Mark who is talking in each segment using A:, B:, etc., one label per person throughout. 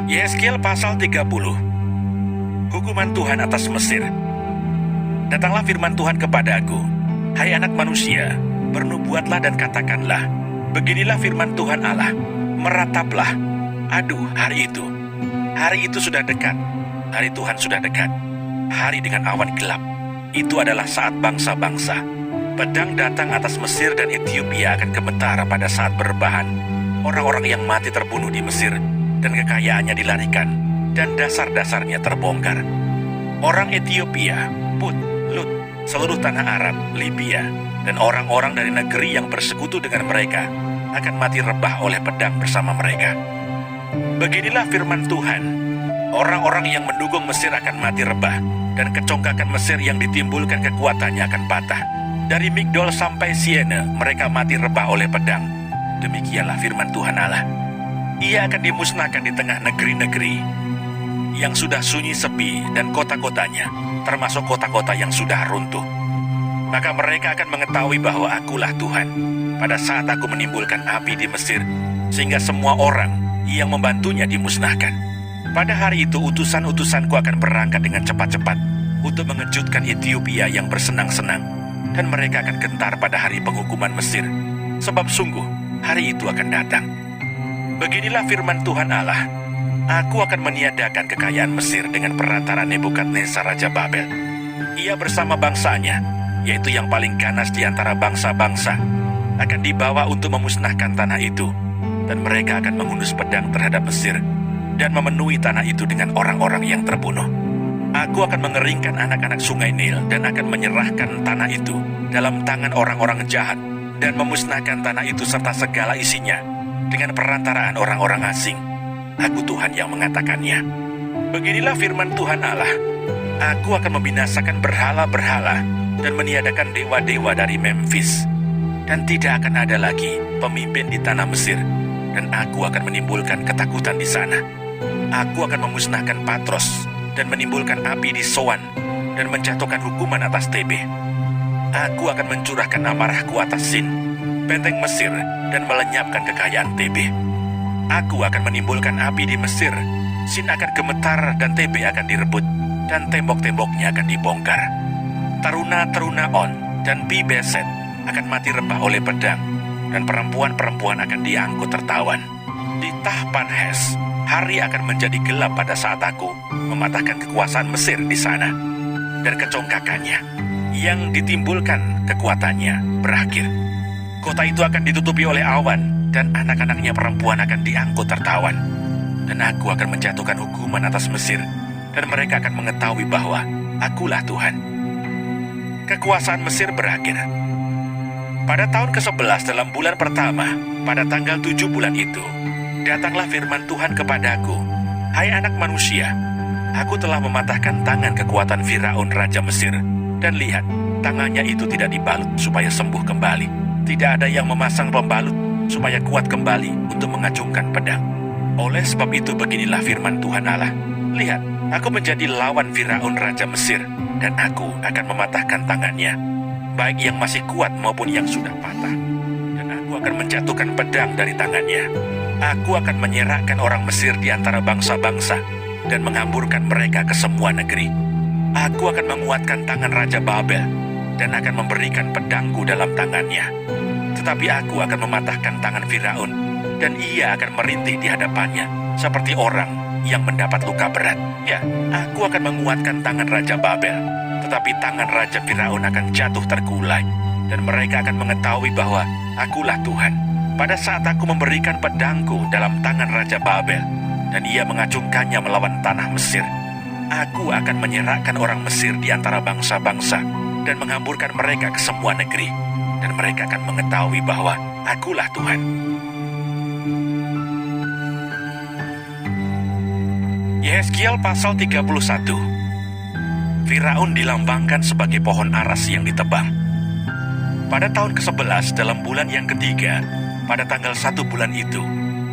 A: Yehezkiel pasal 30. Hukuman Tuhan atas Mesir. Datanglah firman Tuhan kepadaku, hai anak manusia, bernubuatlah dan katakanlah, beginilah firman Tuhan Allah, merataplah. Aduh, hari itu sudah dekat, hari Tuhan sudah dekat, hari dengan awan gelap. Itu adalah saat bangsa-bangsa. Pedang datang atas Mesir dan Ethiopia akan gemetar pada saat berbahan. Orang-orang yang mati terbunuh di Mesir, dan kekayaannya dilarikan, dan dasar-dasarnya terbongkar. Orang Ethiopia, Put, Lut, seluruh tanah Arab, Libya, dan orang-orang dari negeri yang bersekutu dengan mereka akan mati rebah oleh pedang bersama mereka. Beginilah firman Tuhan, orang-orang yang mendukung Mesir akan mati rebah, dan kecongkakan Mesir yang ditimbulkan kekuatannya akan patah. Dari Migdol sampai Siene, mereka mati rebah oleh pedang. Demikianlah firman Tuhan Allah. Ia akan dimusnahkan di tengah negeri-negeri yang sudah sunyi sepi dan kota-kotanya, termasuk kota-kota yang sudah runtuh. Maka mereka akan mengetahui bahwa akulah Tuhan, pada saat aku menimbulkan api di Mesir, sehingga semua orang yang membantunya dimusnahkan. Pada hari itu utusan-utusanku akan berangkat dengan cepat-cepat untuk mengejutkan Ethiopia yang bersenang-senang, dan mereka akan gentar pada hari penghukuman Mesir, sebab sungguh hari itu akan datang. Beginilah firman Tuhan Allah, aku akan meniadakan kekayaan Mesir dengan perantara Nebukadnezar Raja Babel. Ia bersama bangsanya, yaitu yang paling ganas di antara bangsa-bangsa, akan dibawa untuk memusnahkan tanah itu, dan mereka akan menghunus pedang terhadap Mesir, dan memenuhi tanah itu dengan orang-orang yang terbunuh. Aku akan mengeringkan anak-anak sungai Nil, dan akan menyerahkan tanah itu dalam tangan orang-orang jahat, dan memusnahkan tanah itu serta segala isinya, dengan perantaraan orang-orang asing. Aku Tuhan yang mengatakannya. Beginilah firman Tuhan Allah, aku akan membinasakan berhala-berhala dan meniadakan dewa-dewa dari Memphis, dan tidak akan ada lagi pemimpin di tanah Mesir, dan aku akan menimbulkan ketakutan di sana. Aku akan memusnahkan Patros dan menimbulkan api di Soan, dan menjatuhkan hukuman atas Tebe. Aku akan mencurahkan amarahku atas Sin, benteng Mesir, dan melenyapkan kekayaan Tebe. Aku akan menimbulkan api di Mesir, Sin akan gemetar dan Tebe akan direbut, dan tembok-temboknya akan dibongkar. Taruna-taruna On dan Pi-Beset akan mati rebah oleh pedang, dan perempuan-perempuan akan diangkut tertawan. Di Tahpanhes, hari akan menjadi gelap pada saat aku mematahkan kekuasaan Mesir di sana, dan kecongkakannya yang ditimbulkan kekuatannya berakhir. Kota itu akan ditutupi oleh awan, dan anak-anaknya perempuan akan diangkut tertawan. Dan aku akan menjatuhkan hukuman atas Mesir, dan mereka akan mengetahui bahwa akulah Tuhan. Kekuasaan Mesir berakhir. Pada tahun ke-11 dalam bulan pertama, pada tanggal 7 bulan itu, datanglah firman Tuhan kepadaku, hai anak manusia, aku telah mematahkan tangan kekuatan Firaun Raja Mesir, dan lihat, tangannya itu tidak dibalut supaya sembuh kembali. Tidak ada yang memasang pembalut supaya kuat kembali untuk mengacungkan pedang. Oleh sebab itu beginilah firman Tuhan Allah, lihat, aku menjadi lawan Firaun Raja Mesir, dan aku akan mematahkan tangannya, baik yang masih kuat maupun yang sudah patah. Dan aku akan menjatuhkan pedang dari tangannya. Aku akan menyerahkan orang Mesir di antara bangsa-bangsa, dan menghamburkan mereka ke semua negeri. Aku akan menguatkan tangan Raja Babel, dan akan memberikan pedangku dalam tangannya. Tetapi aku akan mematahkan tangan Firaun, dan ia akan merintih di hadapannya, seperti orang yang mendapat luka berat. Ya, aku akan menguatkan tangan Raja Babel, tetapi tangan Raja Firaun akan jatuh terkulai, dan mereka akan mengetahui bahwa akulah Tuhan. Pada saat aku memberikan pedangku dalam tangan Raja Babel, dan ia mengacungkannya melawan tanah Mesir, aku akan menyerahkan orang Mesir di antara bangsa-bangsa, dan menghamburkan mereka ke semua negeri, dan mereka akan mengetahui bahwa akulah Tuhan. Yehezkiel pasal 31. Firaun dilambangkan sebagai pohon aras yang ditebang. Pada tahun ke-11 dalam bulan yang ketiga, pada tanggal 1 bulan itu,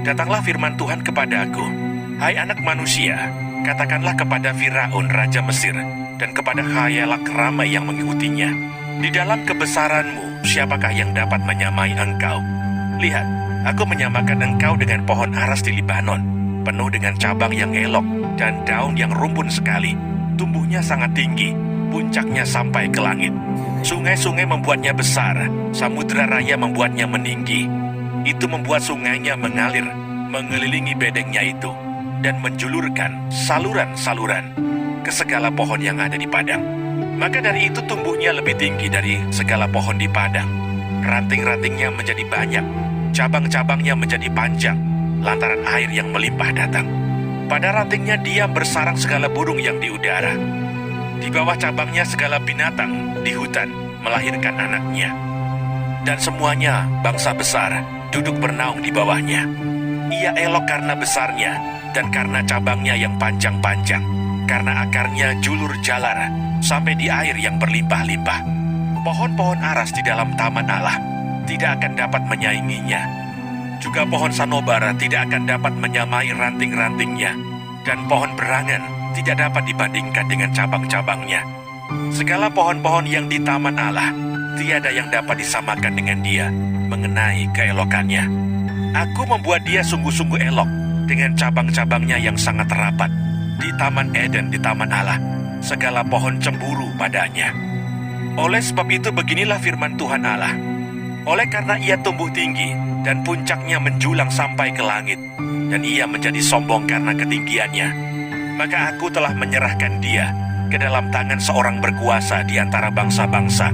A: datanglah firman Tuhan kepadaku, hai anak manusia, katakanlah kepada Firaun Raja Mesir, dan kepada khayalak ramai yang mengikutinya, di dalam kebesaranmu, siapakah yang dapat menyamai engkau? Lihat, aku menyamakan engkau dengan pohon aras di Libanon, penuh dengan cabang yang elok dan daun yang rumpun sekali. Tumbuhnya sangat tinggi, puncaknya sampai ke langit. Sungai-sungai membuatnya besar, samudera raya membuatnya meninggi. Itu membuat sungainya mengalir, mengelilingi bedengnya itu, dan menjulurkan saluran-saluran ke segala pohon yang ada di padang. Maka dari itu tumbuhnya lebih tinggi dari segala pohon di padang. Ranting-rantingnya menjadi banyak, cabang-cabangnya menjadi panjang, lantaran air yang melimpah datang. Pada rantingnya diam bersarang segala burung yang di udara. Di bawah cabangnya segala binatang di hutan melahirkan anaknya. Dan semuanya bangsa besar duduk bernaung di bawahnya. Ia elok karena besarnya dan karena cabangnya yang panjang-panjang, karena akarnya julur jalar sampai di air yang berlimpah-limpah. Pohon-pohon aras di dalam taman Allah tidak akan dapat menyainginya. Juga pohon sanobara tidak akan dapat menyamai ranting-rantingnya, dan pohon berangan tidak dapat dibandingkan dengan cabang-cabangnya. Segala pohon-pohon yang di taman Allah, tiada yang dapat disamakan dengan dia mengenai keelokannya. Aku membuat dia sungguh-sungguh elok dengan cabang-cabangnya yang sangat rapat. Di Taman Eden, di Taman Allah, segala pohon cemburu padanya. Oleh sebab itu beginilah firman Tuhan Allah. Oleh karena ia tumbuh tinggi dan puncaknya menjulang sampai ke langit, dan ia menjadi sombong karena ketinggiannya, maka aku telah menyerahkan dia ke dalam tangan seorang berkuasa di antara bangsa-bangsa,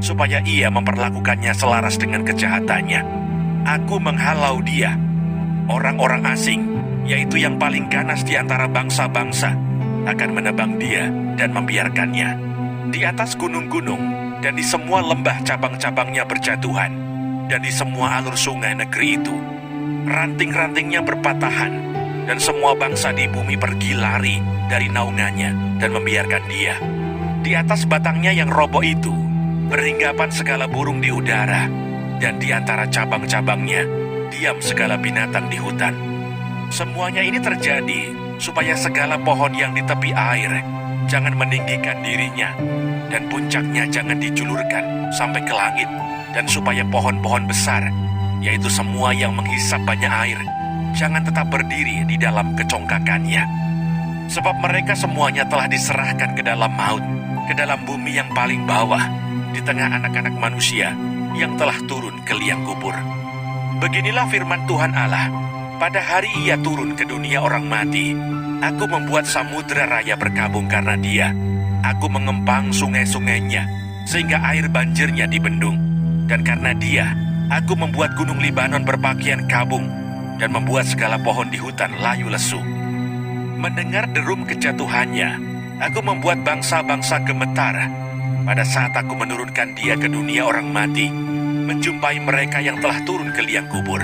A: supaya ia memperlakukannya selaras dengan kejahatannya. Aku menghalau dia, orang-orang asing, yaitu yang paling ganas di antara bangsa-bangsa, akan menebang dia dan membiarkannya. Di atas gunung-gunung dan di semua lembah cabang-cabangnya berjatuhan, dan di semua alur sungai negeri itu, ranting-rantingnya berpatahan, dan semua bangsa di bumi pergi lari dari naungannya dan membiarkan dia. Di atas batangnya yang roboh itu, berhinggapan segala burung di udara, dan di antara cabang-cabangnya, diam segala binatang di hutan. Semuanya ini terjadi supaya segala pohon yang di tepi air jangan meninggikan dirinya, dan puncaknya jangan dijulurkan sampai ke langit, dan supaya pohon-pohon besar, yaitu semua yang menghisap banyak air, jangan tetap berdiri di dalam kecongkakannya. Sebab mereka semuanya telah diserahkan ke dalam maut, ke dalam bumi yang paling bawah, di tengah anak-anak manusia yang telah turun ke liang kubur. Beginilah firman Tuhan Allah. Pada hari ia turun ke dunia orang mati, aku membuat samudera raya berkabung karena dia. Aku mengempang sungai-sungainya, sehingga air banjirnya dibendung. Dan karena dia, aku membuat gunung Libanon berpakaian kabung, dan membuat segala pohon di hutan layu lesu. Mendengar derum kejatuhannya, aku membuat bangsa-bangsa gemetar. Pada saat aku menurunkan dia ke dunia orang mati, menjumpai mereka yang telah turun ke liang kubur.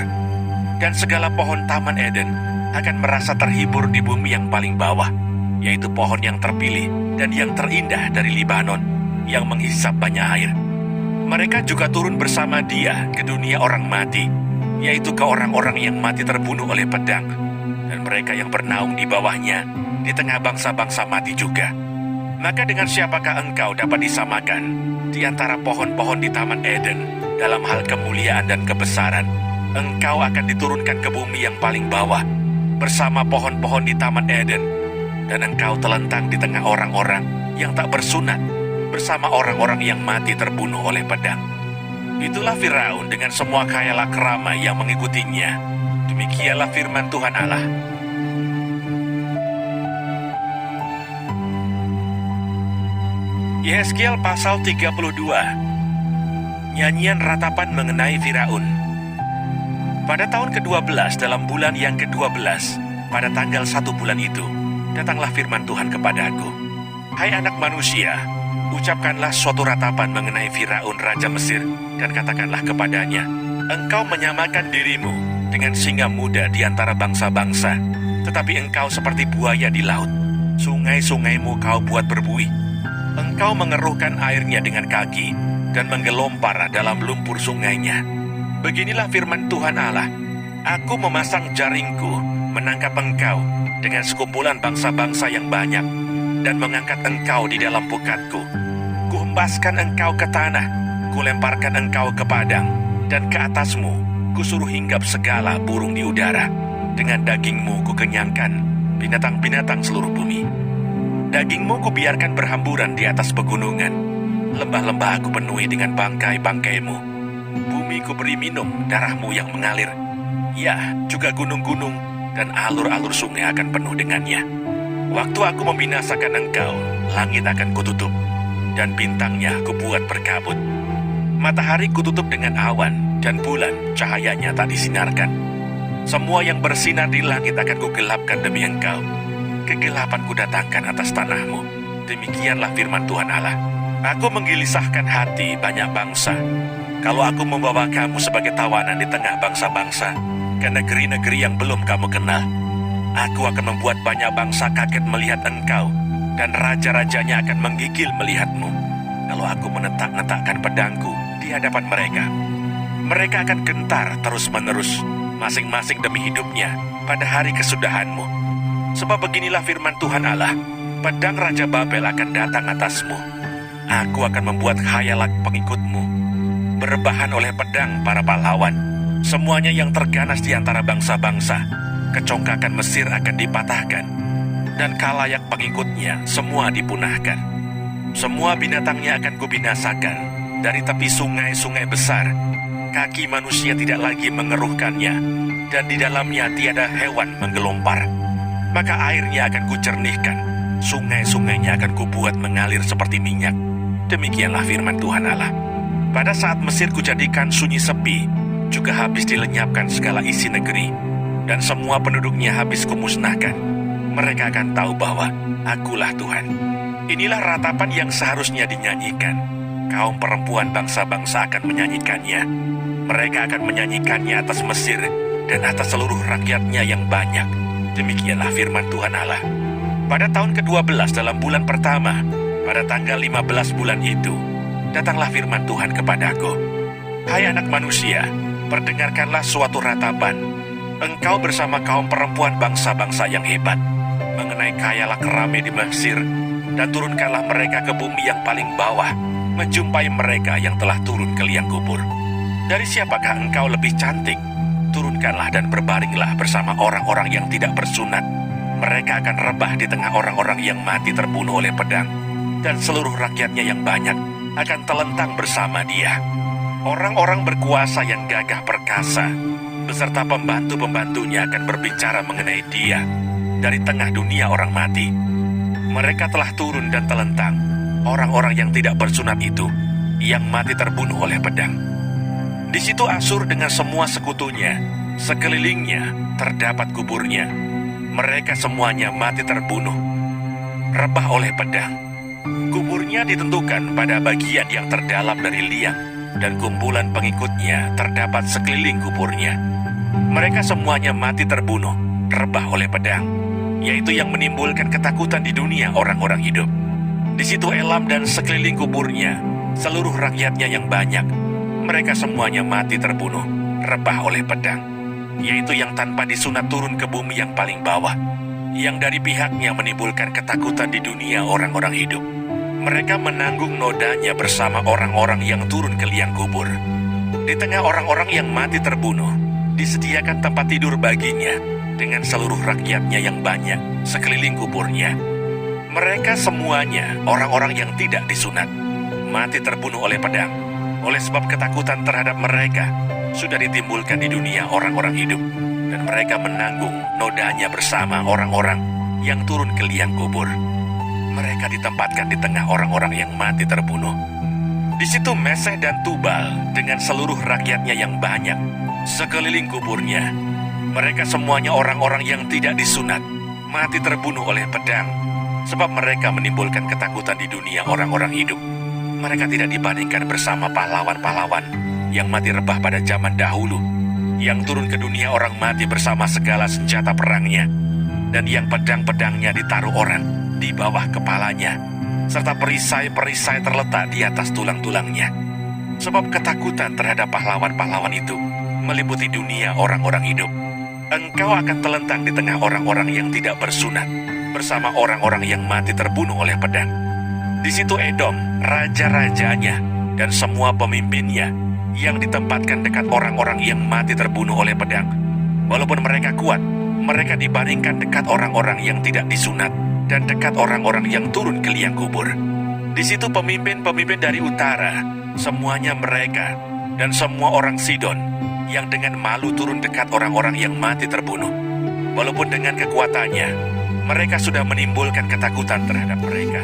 A: Dan segala pohon Taman Eden akan merasa terhibur di bumi yang paling bawah, yaitu pohon yang terpilih dan yang terindah dari Libanon, yang menghisap banyak air. Mereka juga turun bersama dia ke dunia orang mati, yaitu ke orang-orang yang mati terbunuh oleh pedang, dan mereka yang bernaung di bawahnya, di tengah bangsa-bangsa mati juga. Maka dengan siapakah engkau dapat disamakan di antara pohon-pohon di Taman Eden dalam hal kemuliaan dan kebesaran? Engkau akan diturunkan ke bumi yang paling bawah, bersama pohon-pohon di Taman Eden, dan engkau telentang di tengah orang-orang yang tak bersunat, bersama orang-orang yang mati terbunuh oleh pedang. Itulah Firaun dengan semua khayal ramai yang mengikutinya. Demikianlah firman Tuhan Allah. Yehezkiel pasal 32. Nyanyian ratapan mengenai Firaun. Pada tahun ke-12 dalam bulan yang ke-12, pada tanggal 1 bulan itu, datanglah firman Tuhan kepadaku. Hai anak manusia, ucapkanlah suatu ratapan mengenai Firaun Raja Mesir, dan katakanlah kepadanya, engkau menyamakan dirimu dengan singa muda di antara bangsa-bangsa, tetapi engkau seperti buaya di laut. Sungai-sungaimu kau buat berbuih. Engkau mengeruhkan airnya dengan kaki, dan menggelompar dalam lumpur sungainya. Beginilah firman Tuhan Allah, aku memasang jaringku, menangkap engkau dengan sekumpulan bangsa-bangsa yang banyak, dan mengangkat engkau di dalam pukatku. Kuhembaskan engkau ke tanah, kulemparkan engkau ke padang, dan ke atasmu kusuruh hinggap segala burung di udara. dengan dagingmu kukenyangkan binatang-binatang seluruh bumi. Dagingmu kubiarkan berhamburan di atas pegunungan. Lembah-lembah aku penuhi dengan bangkai-bangkaimu. Bumi kuberi minum darahmu yang mengalir. Ya, juga gunung-gunung dan alur-alur sungai akan penuh dengannya. Waktu aku membinasakan engkau, langit akan kututup, dan bintangnya kubuat berkabut. Matahari kututup dengan awan, dan bulan cahayanya tak disinarkan. Semua yang bersinar di langit akan kugelapkan demi engkau. Kegelapan kudatangkan atas tanahmu. Demikianlah firman Tuhan Allah. Aku menggelisahkan hati banyak bangsa. Kalau aku membawa kamu sebagai tawanan di tengah bangsa-bangsa, ke negeri-negeri yang belum kamu kenal, aku akan membuat banyak bangsa kaget melihat engkau, dan raja-rajanya akan menggigil melihatmu. Kalau aku menetak-netakkan pedangku di hadapan mereka, mereka akan gentar terus-menerus, masing-masing demi hidupnya pada hari kesudahanmu. Sebab beginilah firman Tuhan Allah, pedang Raja Babel akan datang atasmu. Aku akan membuat khayalak pengikutmu berbahan oleh pedang para pahlawan. Semuanya yang terganas di antara bangsa-bangsa, kecongkakan Mesir akan dipatahkan, dan khalayak pengikutnya semua dipunahkan. Semua binatangnya akan kubinasakan dari tepi sungai-sungai besar. Kaki manusia tidak lagi mengeruhkannya, dan di dalamnya tiada hewan menggelompar. Maka airnya akan kucernihkan, sungai-sungainya akan kubuat mengalir seperti minyak. Demikianlah firman Tuhan Allah. Pada saat Mesir kujadikan sunyi sepi, juga habis dilenyapkan segala isi negeri, dan semua penduduknya habis kumusnahkan. Mereka akan tahu bahwa akulah Tuhan. Inilah ratapan yang seharusnya dinyanyikan. Kaum perempuan bangsa-bangsa akan menyanyikannya. Mereka akan menyanyikannya atas Mesir dan atas seluruh rakyatnya yang banyak. Demikianlah firman Tuhan Allah. Pada tahun ke-12 dalam bulan pertama, pada tanggal 15 bulan itu, datanglah firman Tuhan kepadaku. Hai anak manusia, perdengarkanlah suatu ratapan. Engkau bersama kaum perempuan bangsa-bangsa yang hebat, mengenai khayalak rame di Mesir, dan turunkanlah mereka ke bumi yang paling bawah, menjumpai mereka yang telah turun ke liang kubur. Dari siapakah engkau lebih cantik? Turunkanlah dan berbaringlah bersama orang-orang yang tidak bersunat. Mereka akan rebah di tengah orang-orang yang mati terbunuh oleh pedang, dan seluruh rakyatnya yang banyak akan telentang bersama dia. Orang-orang berkuasa yang gagah perkasa, beserta pembantu-pembantunya akan berbicara mengenai dia dari tengah dunia orang mati. Mereka telah turun dan telentang, orang-orang yang tidak bersunat itu, yang mati terbunuh oleh pedang. Di situ Asyur dengan semua sekutunya, sekelilingnya terdapat kuburnya. Mereka semuanya mati terbunuh, rebah oleh pedang. Kuburnya ditentukan pada bagian yang terdalam dari liang, dan kumpulan pengikutnya terdapat sekeliling kuburnya. Mereka semuanya mati terbunuh, rebah oleh pedang, yaitu yang menimbulkan ketakutan di dunia orang-orang hidup. Di situ Elam dan sekeliling kuburnya, seluruh rakyatnya yang banyak, mereka semuanya mati terbunuh, rebah oleh pedang, yaitu yang tanpa disunat turun ke bumi yang paling bawah, yang dari pihaknya menimbulkan ketakutan di dunia orang-orang hidup. Mereka menanggung nodanya bersama orang-orang yang turun ke liang kubur. Di tengah orang-orang yang mati terbunuh, disediakan tempat tidur baginya, dengan seluruh rakyatnya yang banyak, sekeliling kuburnya. Mereka semuanya orang-orang yang tidak disunat, mati terbunuh oleh pedang. Oleh sebab ketakutan terhadap mereka sudah ditimbulkan di dunia orang-orang hidup, dan mereka menanggung nodanya bersama orang-orang yang turun ke liang kubur. Mereka ditempatkan di tengah orang-orang yang mati terbunuh. Di situ Meseh dan Tubal dengan seluruh rakyatnya yang banyak, sekeliling kuburnya. Mereka semuanya orang-orang yang tidak disunat, mati terbunuh oleh pedang, sebab mereka menimbulkan ketakutan di dunia orang-orang hidup. Mereka tidak dibandingkan bersama pahlawan-pahlawan yang mati rebah pada zaman dahulu, yang turun ke dunia orang mati bersama segala senjata perangnya, dan yang pedang-pedangnya ditaruh orang di bawah kepalanya, serta perisai-perisai terletak di atas tulang-tulangnya. Sebab ketakutan terhadap pahlawan-pahlawan itu meliputi dunia orang-orang hidup. Engkau akan telentang di tengah orang-orang yang tidak bersunat, bersama orang-orang yang mati terbunuh oleh pedang. Di situ Edom, raja-rajanya, dan semua pemimpinnya yang ditempatkan dekat orang-orang yang mati terbunuh oleh pedang. Walaupun mereka kuat, mereka dibaringkan dekat orang-orang yang tidak disunat dan dekat orang-orang yang turun ke liang kubur. Di situ pemimpin-pemimpin dari utara, semuanya mereka, dan semua orang Sidon, yang dengan malu turun dekat orang-orang yang mati terbunuh. Walaupun dengan kekuatannya, mereka sudah menimbulkan ketakutan terhadap mereka.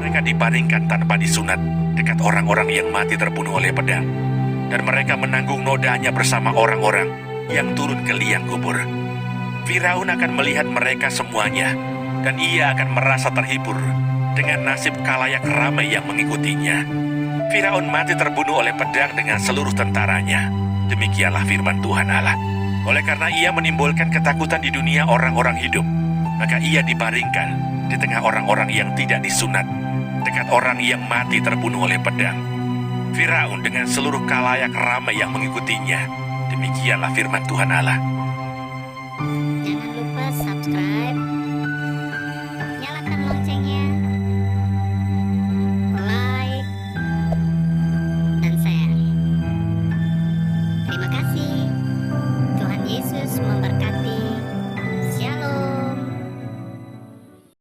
A: Mereka dibaringkan tanpa disunat dekat orang-orang yang mati terbunuh oleh pedang. Dan mereka menanggung nodanya bersama orang-orang yang turun ke liang kubur. Firaun akan melihat mereka semuanya, dan ia akan merasa terhibur dengan nasib khalayak ramai yang mengikutinya. Firaun mati terbunuh oleh pedang dengan seluruh tentaranya. Demikianlah firman Tuhan Allah. Oleh karena ia menimbulkan ketakutan di dunia orang-orang hidup, maka ia dibaringkan di tengah orang-orang yang tidak disunat, dekat orang yang mati terbunuh oleh pedang. Firaun dengan seluruh khalayak ramai yang mengikutinya. Demikianlah firman Tuhan Allah.
B: Jangan lupa subscribe, nyalakan loncengnya, like, dan share. Terima kasih. Tuhan Yesus memberkati.